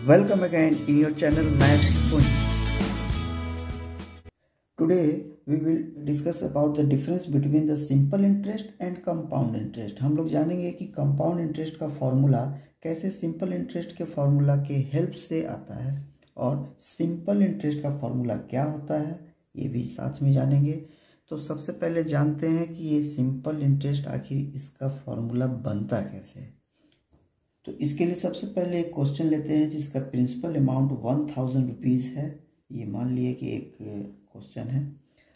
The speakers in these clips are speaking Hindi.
Welcome again in your channel Math Point. Today we will discuss about the difference between the simple interest and compound interest. हम लोग जानेंगे कि compound interest का फॉर्मूला कैसे simple interest के फॉर्मूला के हेल्प से आता है और simple interest का फॉर्मूला क्या होता है ये भी साथ में जानेंगे। तो सबसे पहले जानते हैं कि ये simple interest आखिर इसका फॉर्मूला बनता कैसे है। तो इसके लिए सबसे पहले एक क्वेश्चन लेते हैं जिसका प्रिंसिपल अमाउंट 1000 रुपीज़ है। ये मान लिए कि एक क्वेश्चन है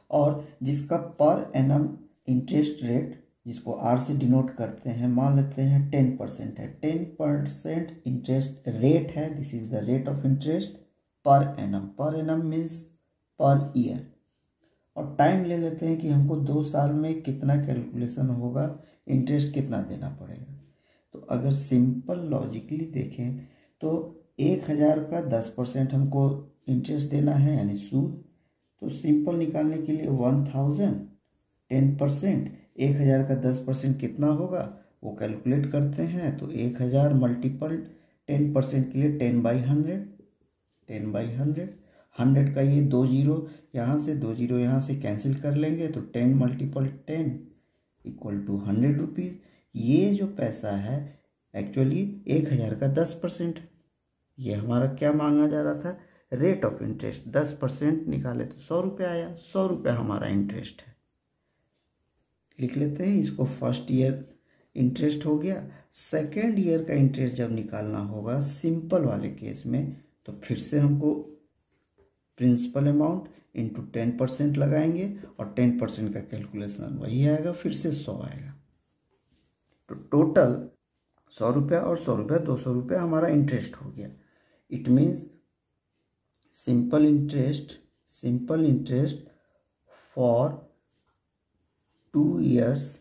और जिसका पर एनम इंटरेस्ट रेट जिसको आर से डिनोट करते हैं मान लेते हैं 10% है। 10% इंटरेस्ट रेट है। This is the rate of interest per annum. Per annum means per year. और टाइम ले लेते हैं कि हमको 2 साल में कितना कैलकुलेशन होगा, इंटरेस्ट कितना देना पड़ेगा। तो अगर सिंपल लॉजिकली देखें तो 1000 का 10% हमको इंटरेस्ट देना है यानी सूद। तो सिंपल निकालने के लिए 1000 10% 1000 का 10% कितना होगा वो कैलकुलेट करते हैं। तो 1000 मल्टीपल 10% के लिए 10/100 10/100 100 का ये 2 जीरो यहाँ से 2 जीरो यहाँ से कैंसिल कर लेंगे तो 10 मल्टीपल 10 इक्वल टू 100 रुपीज़। ये जो पैसा है एक्चुअली 1000 का 10% है। ये हमारा क्या मांगा जा रहा था, रेट ऑफ इंटरेस्ट। 10% निकाले तो 100 रुपये आया। 100 रुपये हमारा इंटरेस्ट है। लिख लेते हैं इसको। फर्स्ट ईयर इंटरेस्ट हो गया। सेकेंड ईयर का इंटरेस्ट जब निकालना होगा सिंपल वाले केस में तो फिर से हमको प्रिंसिपल अमाउंट इंटू 10% लगाएंगे और 10% का कैलकुलेशन वही आएगा, फिर से 100 आएगा। तो टोटल 100 रुपया और 100 रुपया 200 रुपया हमारा इंटरेस्ट हो गया। It means simple interest for 2 years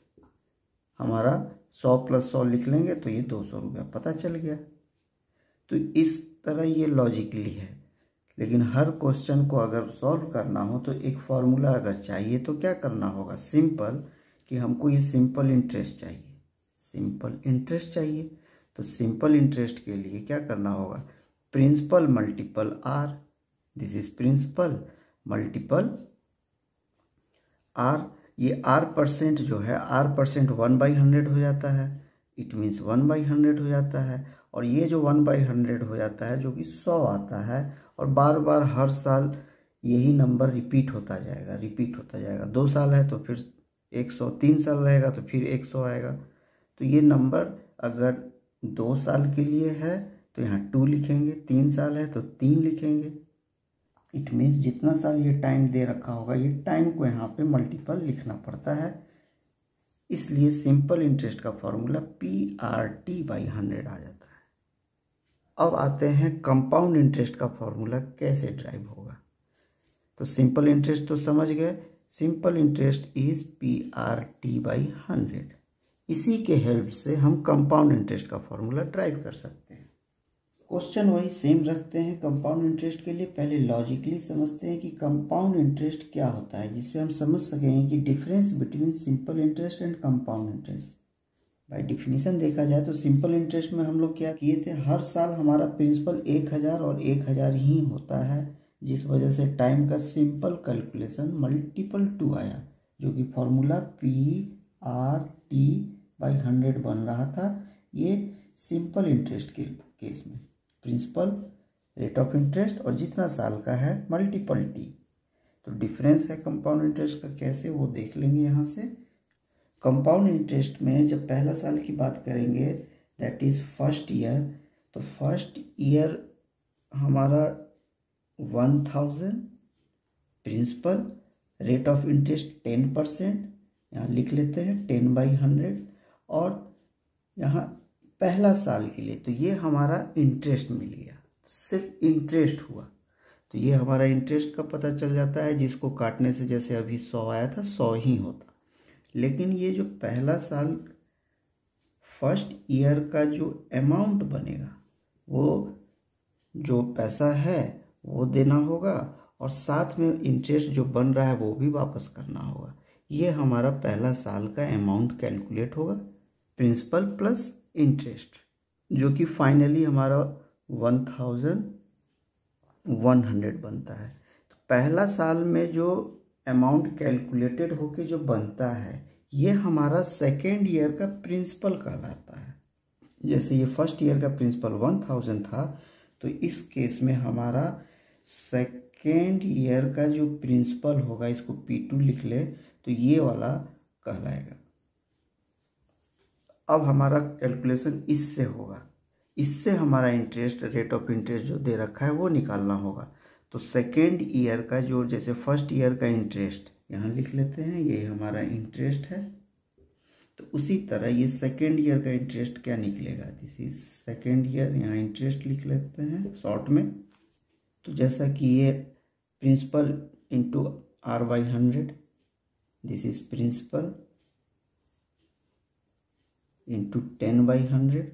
हमारा 100 + 100 लिख लेंगे तो ये 200 रुपया पता चल गया। तो इस तरह ये लॉजिकली है। लेकिन हर क्वेश्चन को अगर सॉल्व करना हो तो एक फॉर्मूला अगर चाहिए तो क्या करना होगा, सिंपल कि हमको ये सिंपल इंटरेस्ट चाहिए। तो सिंपल इंटरेस्ट के लिए क्या करना होगा, principal multiple R. This is principal multiple R. ये आर परसेंट जो है आर परसेंट 1/100 हो जाता है। इट मीन्स 1/100 हो जाता है। और ये जो 1/100 हो जाता है जो कि 100 आता है और बार बार हर साल यही नंबर रिपीट होता जाएगा। 2 साल है तो फिर 100, 3 साल रहेगा तो फिर 100 आएगा। तो ये नंबर अगर 2 साल के लिए है तो यहाँ 2 लिखेंगे, 3 साल है तो 3 लिखेंगे। इट मीन्स जितना साल ये टाइम दे रखा होगा ये टाइम को यहाँ पे मल्टीपल लिखना पड़ता है। इसलिए सिंपल इंटरेस्ट का फॉर्मूला PRT/100 आ जाता है। अब आते हैं कंपाउंड इंटरेस्ट का फॉर्मूला कैसे ड्राइव होगा। तो सिंपल इंटरेस्ट तो समझ गए। Simple interest is PRT/100। इसी के हेल्प से हम कंपाउंड इंटरेस्ट का फॉर्मूला ड्राइव कर सकते हैं। क्वेश्चन वही सेम रखते हैं कंपाउंड इंटरेस्ट के लिए। पहले लॉजिकली समझते हैं कि कंपाउंड इंटरेस्ट क्या होता है जिससे हम समझ सकेंगे कि difference between simple interest and compound interest. By definition देखा जाए तो सिंपल इंटरेस्ट में हम लोग क्या किए थे, हर साल हमारा प्रिंसिपल 1000 और 1000 ही होता है, जिस वजह से टाइम का सिंपल कैलकुलेशन मल्टीपल 2 आया जो कि फॉर्मूला PRT/100 बन रहा था। ये सिंपल इंटरेस्ट के केस में प्रिंसिपल रेट ऑफ इंटरेस्ट और जितना साल का है मल्टीपल T। तो डिफरेंस है कंपाउंड इंटरेस्ट का कैसे वो देख लेंगे यहाँ से। कंपाउंड इंटरेस्ट में जब पहला साल की बात करेंगे दैट इज फर्स्ट ईयर। तो फर्स्ट ईयर हमारा 1000 प्रिंसिपल रेट ऑफ इंटरेस्ट 10%। यहाँ लिख लेते हैं 10/100 और यहाँ पहला साल के लिए तो ये हमारा इंटरेस्ट मिल गया, सिर्फ इंटरेस्ट हुआ। तो ये हमारा इंटरेस्ट का पता चल जाता है जिसको काटने से जैसे अभी 100 आया था 100 ही होता। लेकिन ये जो पहला साल फर्स्ट ईयर का जो अमाउंट बनेगा वो जो पैसा है वो देना होगा और साथ में इंटरेस्ट जो बन रहा है वो भी वापस करना होगा। ये हमारा पहला साल का अमाउंट कैलकुलेट होगा, प्रिंसिपल प्लस इंटरेस्ट, जो कि फाइनली हमारा 1100 बनता है। तो पहला साल में जो अमाउंट कैलकुलेटेड होके जो बनता है ये हमारा सेकेंड ईयर का प्रिंसिपल कहलाता है। जैसे ये फर्स्ट ईयर का प्रिंसिपल 1000 था, तो इस केस में हमारा सेकेंड ईयर का जो प्रिंसिपल होगा, इसको P2 लिख ले, तो ये वाला कहलाएगा। अब हमारा कैलकुलेशन इससे होगा, इससे हमारा इंटरेस्ट, रेट ऑफ इंटरेस्ट जो दे रखा है वो निकालना होगा। तो सेकेंड ईयर का जो, जैसे फर्स्ट ईयर का इंटरेस्ट यहाँ लिख लेते हैं, ये हमारा इंटरेस्ट है। तो उसी तरह ये सेकेंड ईयर का इंटरेस्ट क्या निकलेगा, दिस इज सेकेंड ईयर, यहाँ इंटरेस्ट लिख लेते हैं शॉर्ट में। तो जैसा कि ये principal into R/100, this is principal into 10/100,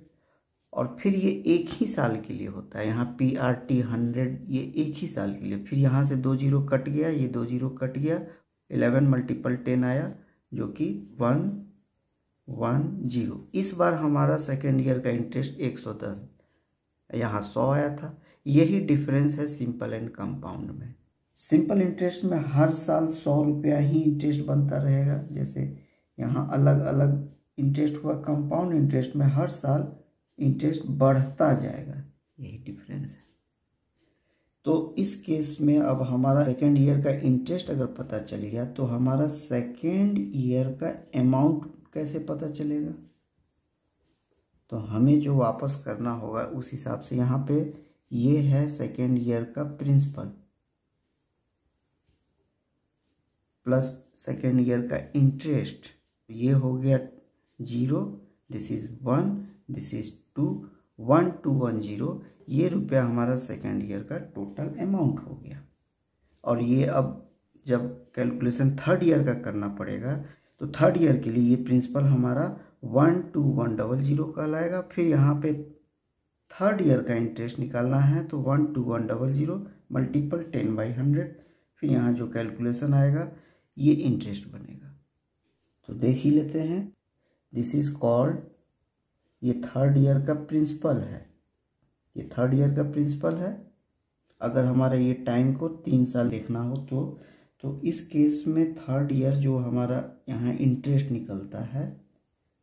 और फिर ये एक ही साल के लिए होता है। यहाँ PRT 100 ये एक ही साल के लिए। फिर यहाँ से 2 जीरो कट गया, ये 2 जीरो कट गया, 11 × 10 आया जो कि 110। इस बार हमारा सेकेंड ईयर का इंटरेस्ट 110, यहाँ 100 आया था। यही डिफरेंस है सिंपल एंड कंपाउंड में। सिंपल इंटरेस्ट में हर साल 100 रुपया ही इंटरेस्ट बनता रहेगा, जैसे यहाँ अलग अलग इंटरेस्ट हुआ। कंपाउंड इंटरेस्ट में हर साल इंटरेस्ट बढ़ता जाएगा, यही डिफरेंस है। तो इस केस में अब हमारा सेकेंड ईयर का इंटरेस्ट अगर पता चल गया, तो हमारा सेकेंड ईयर का अमाउंट कैसे पता चलेगा? तो हमें जो वापस करना होगा उस हिसाब से, यहाँ पे ये है सेकेंड ईयर का प्रिंसिपल प्लस सेकेंड ईयर का इंटरेस्ट, ये हो गया 0, दिस इज 1, दिस इज 2, 1210। ये रुपया हमारा सेकेंड ईयर का टोटल अमाउंट हो गया। और ये अब जब कैलकुलेशन थर्ड ईयर का करना पड़ेगा, तो थर्ड ईयर के लिए ये प्रिंसिपल हमारा 12100 कहलाएगा। फिर यहाँ पे थर्ड ईयर का इंटरेस्ट निकालना है, तो 12100 मल्टीपल 10/100, फिर यहाँ जो कैलकुलेशन आएगा ये इंटरेस्ट बनेगा। तो देख ही लेते हैं, दिस इज कॉल्ड, ये थर्ड ईयर का प्रिंसिपल है, ये थर्ड ईयर का प्रिंसिपल है। अगर हमारा ये टाइम को 3 साल देखना हो तो इस केस में थर्ड ईयर जो हमारा यहाँ इंटरेस्ट निकलता है,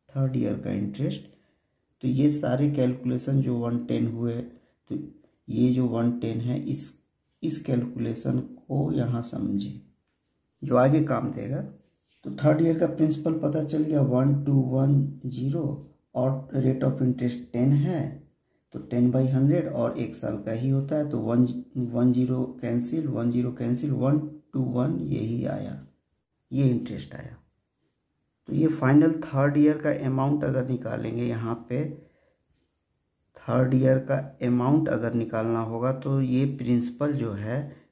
थर्ड ईयर का इंटरेस्ट, तो ये सारे कैलकुलेशन जो 110 हुए, तो ये जो 110 है इस कैलकुलेशन को यहाँ समझे जो आगे काम देगा। तो थर्ड ईयर का प्रिंसिपल पता चल गया 1210, और रेट ऑफ इंटरेस्ट 10 है, तो 10/100 और एक साल का ही होता है, तो 10 कैंसिल, 10 कैंसिल, 121 यही आया, ये इंटरेस्ट आया। तो ये फाइनल थर्ड ईयर का अमाउंट अगर निकालेंगे, यहाँ पे थर्ड ईयर का अमाउंट अगर निकालना होगा, तो ये प्रिंसिपल जो है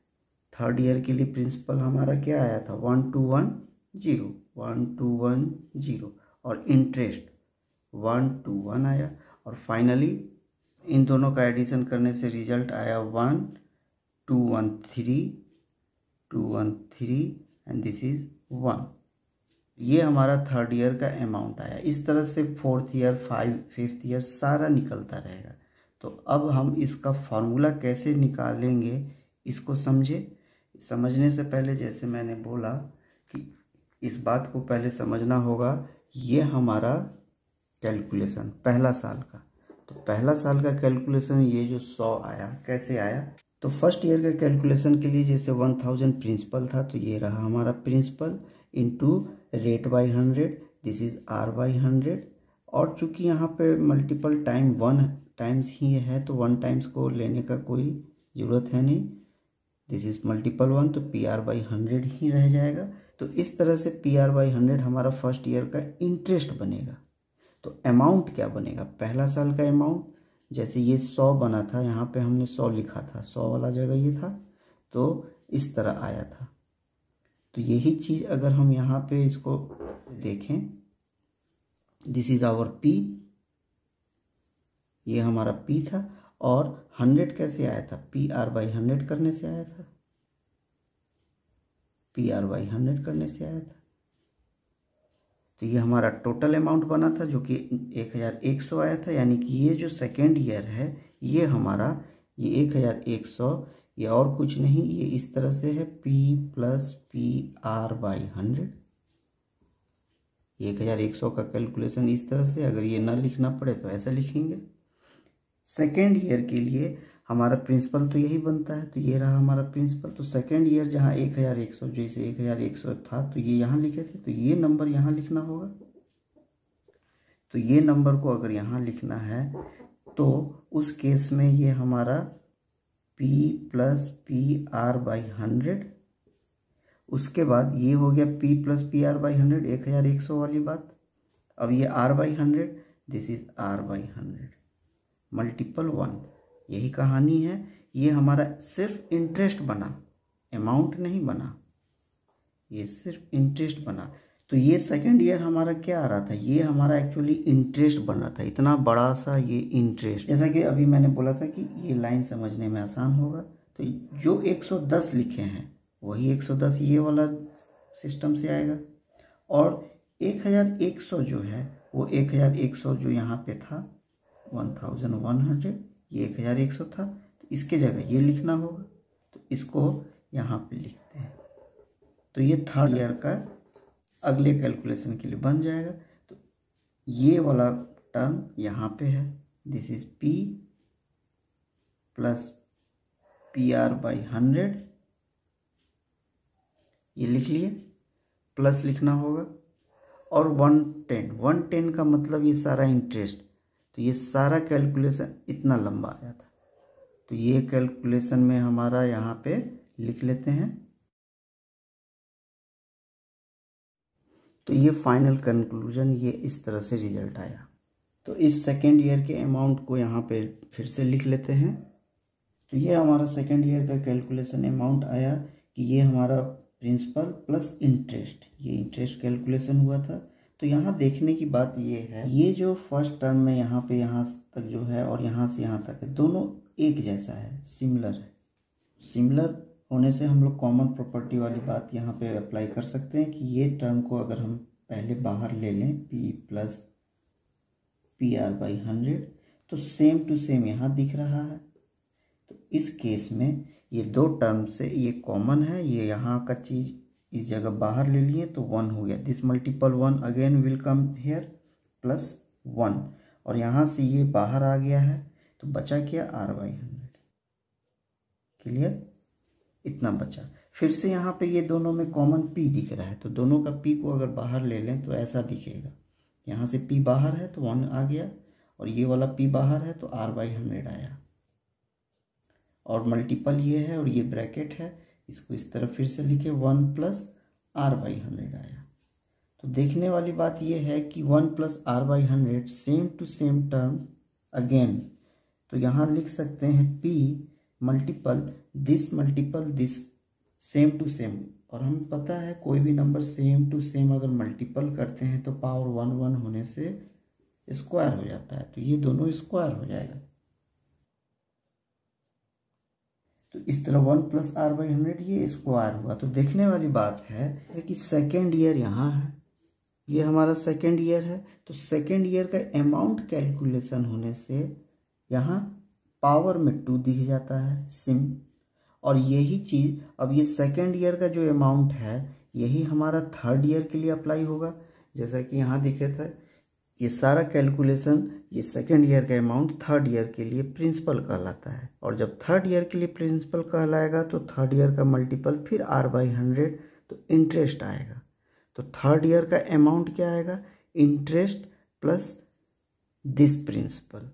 थर्ड ईयर के लिए प्रिंसिपल हमारा क्या आया था, 1210 और इंटरेस्ट 121 आया। और फाइनली इन दोनों का एडिशन करने से रिजल्ट आया 213 एंड दिस इज 1। ये हमारा थर्ड ईयर का अमाउंट आया। इस तरह से फोर्थ ईयर, फिफ्थ ईयर सारा निकलता रहेगा। तो अब हम इसका फॉर्मूला कैसे निकालेंगे इसको समझने से पहले, जैसे मैंने बोला कि इस बात को पहले समझना होगा, ये हमारा कैलकुलेशन पहला साल का। तो पहला साल का कैलकुलेशन ये जो 100 आया, कैसे आया? तो फर्स्ट ईयर का कैलकुलेशन के लिए जैसे 1000 प्रिंसिपल था, तो ये रहा हमारा principal into rate by 100, this is R/100। और चूंकि यहाँ पे मल्टीपल टाइम 1 टाइम्स ही है, तो 1 टाइम्स को लेने का कोई ज़रूरत है नहीं, दिस इज मल्टीपल 1, तो PR/100 ही रह जाएगा। तो इस तरह से PR/100 हमारा फर्स्ट ईयर का इंटरेस्ट बनेगा। तो अमाउंट क्या बनेगा? पहला साल का अमाउंट, जैसे ये 100 बना था, यहाँ पे हमने 100 लिखा था, 100 वाला जगह ये था, तो इस तरह आया था। तो यही चीज़ अगर हम यहाँ पे इसको देखें, दिस इज आवर P, ये हमारा P था, और 100 कैसे आया था? PR/100 करने से आया था, PR/100 करने से आया था। तो ये हमारा टोटल अमाउंट बना था जो कि 1100 आया था। यानी कि ये जो सेकेंड ईयर है ये हमारा ये 1100 ये और कुछ नहीं, ये इस तरह से है P प्लस PR/100। 1100 का कैलकुलेशन इस तरह से, अगर ये ना लिखना पड़े तो ऐसा लिखेंगे। सेकेंड ईयर के लिए हमारा प्रिंसिपल तो यही बनता है, तो ये रहा हमारा प्रिंसिपल। तो सेकेंड ईयर जहाँ 1100, जैसे 1100 था तो ये यहाँ लिखे थे, तो ये नंबर यहाँ लिखना होगा। तो ये नंबर को अगर यहाँ लिखना है तो उस केस में ये हमारा P प्लस PR/100, उसके बाद ये हो गया P प्लस PR/100 1100 वाली बात। अब ये R/100, this is R/100 multiple 1, यही कहानी है। ये हमारा सिर्फ इंटरेस्ट बना, अमाउंट नहीं बना, ये सिर्फ इंटरेस्ट बना। तो ये सेकेंड ईयर हमारा क्या आ रहा था, ये हमारा एक्चुअली इंटरेस्ट बन रहा था, इतना बड़ा सा ये इंटरेस्ट। जैसा कि अभी मैंने बोला था कि ये लाइन समझने में आसान होगा, तो जो 110 लिखे हैं वही 110 ये वाला सिस्टम से आएगा, और 1100 जो है वो 1100 जो यहाँ पे था 1100, ये 1100 था, तो इसके जगह ये लिखना होगा, तो इसको यहाँ पे लिखते हैं। तो ये थर्ड ईयर का अगले कैलकुलेशन के लिए बन जाएगा। तो ये वाला टर्म यहाँ पे है, this is P plus PR/100, ये लिख लिए, प्लस लिखना होगा, और 110 का मतलब ये सारा इंटरेस्ट। तो ये सारा कैलकुलेशन इतना लंबा आया था, तो ये कैलकुलेशन में हमारा यहाँ पे लिख लेते हैं। तो ये फाइनल कंक्लूजन, ये इस तरह से रिजल्ट आया। तो इस सेकेंड ईयर के अमाउंट को यहाँ पे फिर से लिख लेते हैं। तो ये हमारा सेकेंड ईयर का कैलकुलेशन अमाउंट आया कि ये हमारा प्रिंसिपल प्लस इंटरेस्ट, ये इंटरेस्ट कैलकुलेशन हुआ था। तो यहाँ देखने की बात ये है, ये जो फर्स्ट टर्म में यहाँ पे यहाँ तक जो है और यहाँ से यहाँ तक है, दोनों एक जैसा है, सिमिलर है। सिमिलर होने से हम लोग कॉमन प्रॉपर्टी वाली बात यहाँ पे अप्लाई कर सकते हैं कि ये टर्म को अगर हम पहले बाहर ले लें P प्लस PR/100, तो सेम टू सेम यहाँ दिख रहा है। तो इस केस में ये दो टर्म से ये कॉमन है, ये यहाँ का चीज़ इस जगह बाहर ले लिए तो 1 हो गया, this multiple 1 again will come here plus 1, और यहाँ से ये बाहर आ गया है तो बचा क्या R/100। क्लियर, इतना बचा। फिर से यहाँ पे ये दोनों में कॉमन P दिख रहा है, तो दोनों का P को अगर बाहर ले लें तो ऐसा दिखेगा, यहाँ से P बाहर है तो 1 आ गया, और ये वाला P बाहर है तो R/100 आया, और मल्टीपल ये है और ये ब्रैकेट है, इसको इस तरह फिर से लिखे 1 प्लस R/100 आया। तो देखने वाली बात ये है कि 1 plus R/100 same to same term again, तो यहाँ लिख सकते हैं P multiple this same to same, और हमें पता है कोई भी नंबर सेम टू सेम अगर मल्टीपल करते हैं तो पावर 1 होने से स्क्वायर हो जाता है, तो ये दोनों स्क्वायर हो जाएगा। तो इस तरह 1 प्लस R/100 ये स्क्वायर हुआ। तो देखने वाली बात है कि सेकेंड ईयर यहाँ है, ये हमारा सेकेंड ईयर है, तो सेकेंड ईयर का अमाउंट कैलकुलेशन होने से यहाँ पावर में 2 दिख जाता है सिम, और यही चीज़ अब ये सेकेंड ईयर का जो अमाउंट है यही हमारा थर्ड ईयर के लिए अप्लाई होगा। जैसा कि यहाँ दिखे था, ये सारा कैलकुलेशन, ये सेकेंड ईयर का अमाउंट थर्ड ईयर के लिए प्रिंसिपल कहलाता है, और जब थर्ड ईयर के लिए प्रिंसिपल कहलाएगा तो थर्ड ईयर का मल्टीपल फिर R/100, तो इंटरेस्ट आएगा। तो थर्ड ईयर का अमाउंट क्या आएगा, इंटरेस्ट प्लस दिस प्रिंसिपल।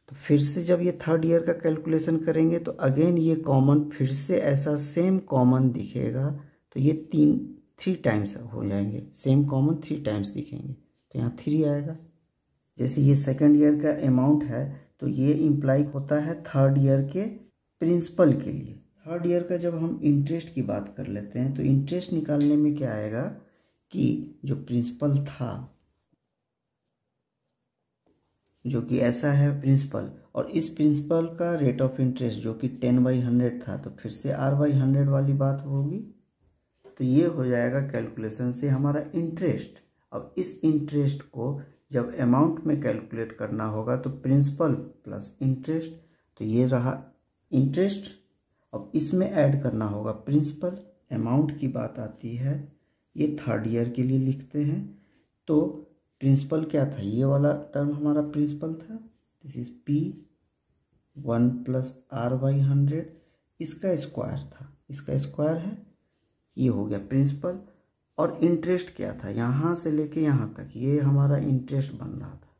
तो फिर से जब ये थर्ड ईयर का कैलकुलेशन करेंगे तो अगेन ये कॉमन फिर से ऐसा सेम कॉमन दिखेगा, तो ये 3 टाइम्स हो जाएंगे, सेम कॉमन 3 टाइम्स दिखेंगे, तो यहाँ 3 आएगा। जैसे ये सेकेंड ईयर का अमाउंट है तो ये इम्प्लाई होता है थर्ड ईयर के प्रिंसिपल के लिए। थर्ड ईयर का जब हम इंटरेस्ट की बात कर लेते हैं तो इंटरेस्ट निकालने में क्या आएगा कि जो प्रिंसिपल था, जो कि ऐसा है प्रिंसिपल, और इस प्रिंसिपल का रेट ऑफ इंटरेस्ट जो कि 10/100 था, तो फिर से R/100 वाली बात होगी, तो ये हो जाएगा कैलकुलेशन से हमारा इंटरेस्ट। अब इस इंटरेस्ट को जब अमाउंट में कैलकुलेट करना होगा तो प्रिंसिपल प्लस इंटरेस्ट, तो ये रहा इंटरेस्ट। अब इसमें ऐड करना होगा प्रिंसिपल। अमाउंट की बात आती है, ये थर्ड ईयर के लिए लिखते हैं। तो प्रिंसिपल क्या था, ये वाला टर्म हमारा प्रिंसिपल था, this is P1 plus R/100, इसका स्क्वायर था, इसका स्क्वायर है, ये हो गया प्रिंसिपल। और इंटरेस्ट क्या था, यहाँ से लेके यहाँ तक ये हमारा इंटरेस्ट बन रहा था,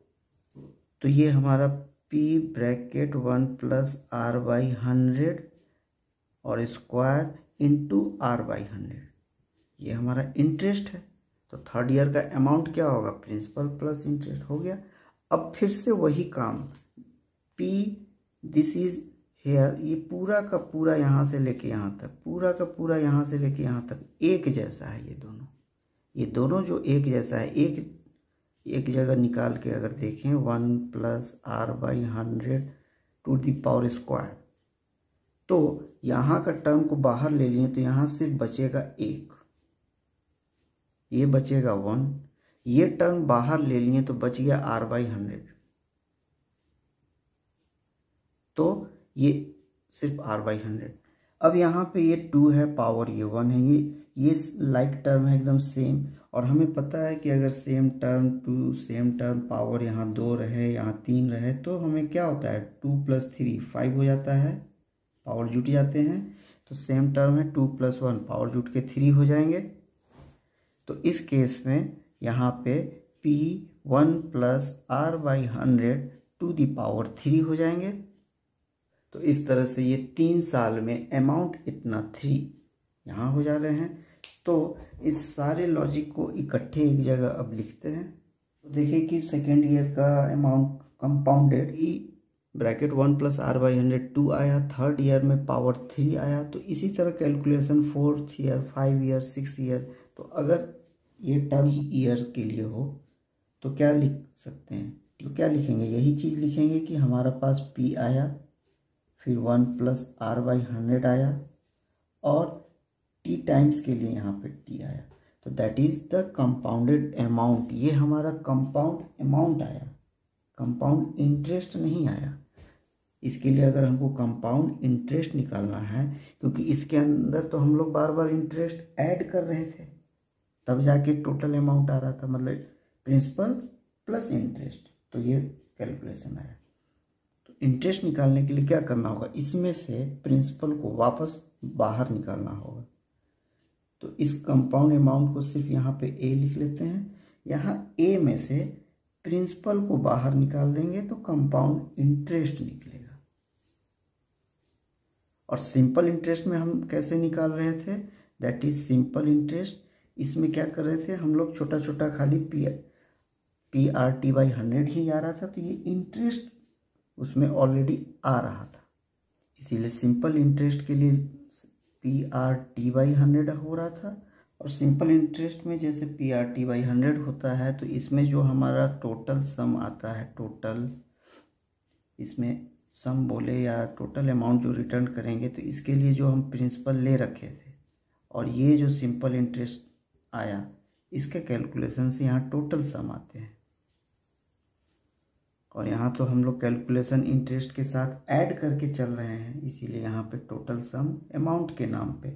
तो ये हमारा P(1 प्लस R/100 और स्क्वायर इंटू R/100, ये हमारा इंटरेस्ट है। तो थर्ड ईयर का अमाउंट क्या होगा, प्रिंसिपल प्लस इंटरेस्ट हो गया। अब फिर से वही काम, P दिस इज हेयर, ये पूरा का पूरा यहाँ से लेके यहाँ तक, पूरा का पूरा यहाँ से लेके यहाँ तक एक जैसा है। ये दोनों जो एक जैसा है, एक जगह निकाल के अगर देखें 1 plus R/100 to the power square, तो यहाँ का टर्म को बाहर ले लिए तो यहाँ सिर्फ बचेगा 1, ये बचेगा 1, ये टर्म बाहर ले लिए तो बच गया R/100, तो ये सिर्फ R/100। अब यहाँ पे ये 2 है, पावर ये 1 है, ये लाइक टर्म है एकदम सेम। और हमें पता है कि अगर same term to same term power यहाँ 2 रहे, यहाँ 3 रहे, तो हमें क्या होता है 2 प्लस 3 5 हो जाता है, पावर जुट जाते हैं। तो सेम टर्म है 2 प्लस 1, पावर जुट के 3 हो जाएंगे। तो इस केस में यहाँ पे P1 plus R/100 to the power 3 हो जाएंगे। तो इस तरह से ये 3 साल में अमाउंट इतना 3 यहाँ हो जा रहे हैं। तो इस सारे लॉजिक को इकट्ठे एक जगह अब लिखते हैं। तो देखिए कि सेकेंड ईयर का अमाउंट कंपाउंडेड (1 प्लस R/100 2 आया, थर्ड ईयर में पावर 3 आया। तो इसी तरह calculation fourth year, 5 year, 6 year. तो अगर ये टर्म ईयर के लिए हो तो क्या लिख सकते हैं, तो क्या लिखेंगे, यही चीज़ लिखेंगे कि हमारा पास P आया, फिर 1 प्लस R/100 आया, और T टाइम्स के लिए यहाँ पे T आया। तो that is the compounded amount, ये हमारा कंपाउंड अमाउंट आया, कंपाउंड इंटरेस्ट नहीं आया। इसके लिए अगर हमको कंपाउंड इंटरेस्ट निकालना है, क्योंकि इसके अंदर तो हम लोग बार बार इंटरेस्ट ऐड कर रहे थे, तब जाके टोटल अमाउंट आ रहा था, मतलब प्रिंसिपल प्लस इंटरेस्ट, तो ये कैलकुलेशन आया। तो इंटरेस्ट निकालने के लिए क्या करना होगा, इसमें से प्रिंसिपल को वापस बाहर निकालना होगा। तो इस कंपाउंड अमाउंट को सिर्फ यहाँ पे A लिख लेते हैं। यहाँ A में से प्रिंसिपल को बाहर निकाल देंगे तो कंपाउंड इंटरेस्ट निकलेगा। और सिंपल इंटरेस्ट में हम कैसे निकाल रहे थे, दैट इज सिंपल इंटरेस्ट। इसमें क्या कर रहे थे हम लोग, छोटा छोटा खाली PRT/100 ही आ रहा था, तो ये इंटरेस्ट उसमें ऑलरेडी आ रहा था, इसीलिए सिंपल इंटरेस्ट के लिए PRT/100 हो रहा था। और सिंपल इंटरेस्ट में जैसे PRT/100 होता है, तो इसमें जो हमारा टोटल सम आता है, टोटल इसमें सम बोले या टोटल अमाउंट जो रिटर्न करेंगे, तो इसके लिए जो हम प्रिंसिपल ले रखे थे और ये जो सिंपल इंटरेस्ट आया, इसके कैलकुलेशन से यहाँ टोटल सम आते हैं। और यहाँ तो हम लोग कैलकुलेशन इंटरेस्ट के साथ ऐड करके चल रहे हैं, इसीलिए यहाँ पे टोटल सम अमाउंट के नाम पे।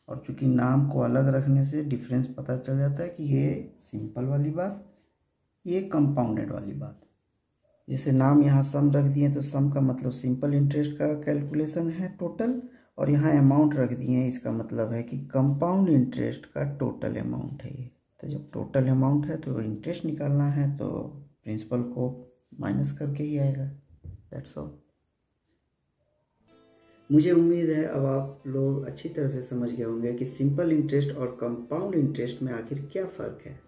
और चूंकि नाम को अलग रखने से डिफरेंस पता चल जाता है कि ये सिंपल वाली बात, ये कंपाउंडेड वाली बात। जैसे नाम यहाँ सम रख दिए तो सम का मतलब सिंपल इंटरेस्ट का कैलकुलेशन है टोटल, और यहाँ अमाउंट रख दिए हैं, इसका मतलब है कि कंपाउंड इंटरेस्ट का टोटल अमाउंट है ये। तो जब टोटल अमाउंट है तो इंटरेस्ट निकालना है, तो प्रिंसिपल को माइनस करके ही आएगा, दैट्स ऑल। मुझे उम्मीद है अब आप लोग अच्छी तरह से समझ गए होंगे कि सिंपल इंटरेस्ट और कंपाउंड इंटरेस्ट में आखिर क्या फ़र्क है।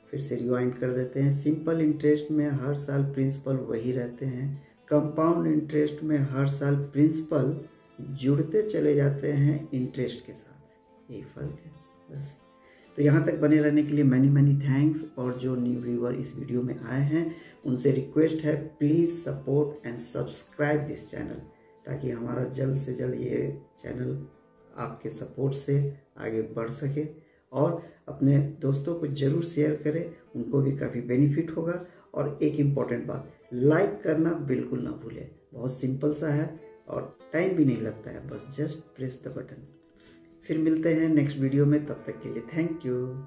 फिर से रिवाइंड कर देते हैं। सिंपल इंटरेस्ट में हर साल प्रिंसिपल वही रहते हैं, कंपाउंड इंटरेस्ट में हर साल प्रिंसिपल जुड़ते चले जाते हैं इंटरेस्ट के साथ, यही फ़र्क है बस। तो यहाँ तक बने रहने के लिए मैनी थैंक्स। और जो न्यू व्यूअर इस वीडियो में आए हैं उनसे रिक्वेस्ट है, please support and subscribe this channel, ताकि हमारा जल्द से जल्द ये चैनल आपके सपोर्ट से आगे बढ़ सके। और अपने दोस्तों को ज़रूर शेयर करें, उनको भी काफ़ी बेनिफिट होगा। और एक इम्पॉर्टेंट बात, लाइक करना बिल्कुल ना भूलें। बहुत सिंपल सा है और टाइम भी नहीं लगता है, बस जस्ट प्रेस द बटन। फिर मिलते हैं नेक्स्ट वीडियो में, तब तक के लिए थैंक यू।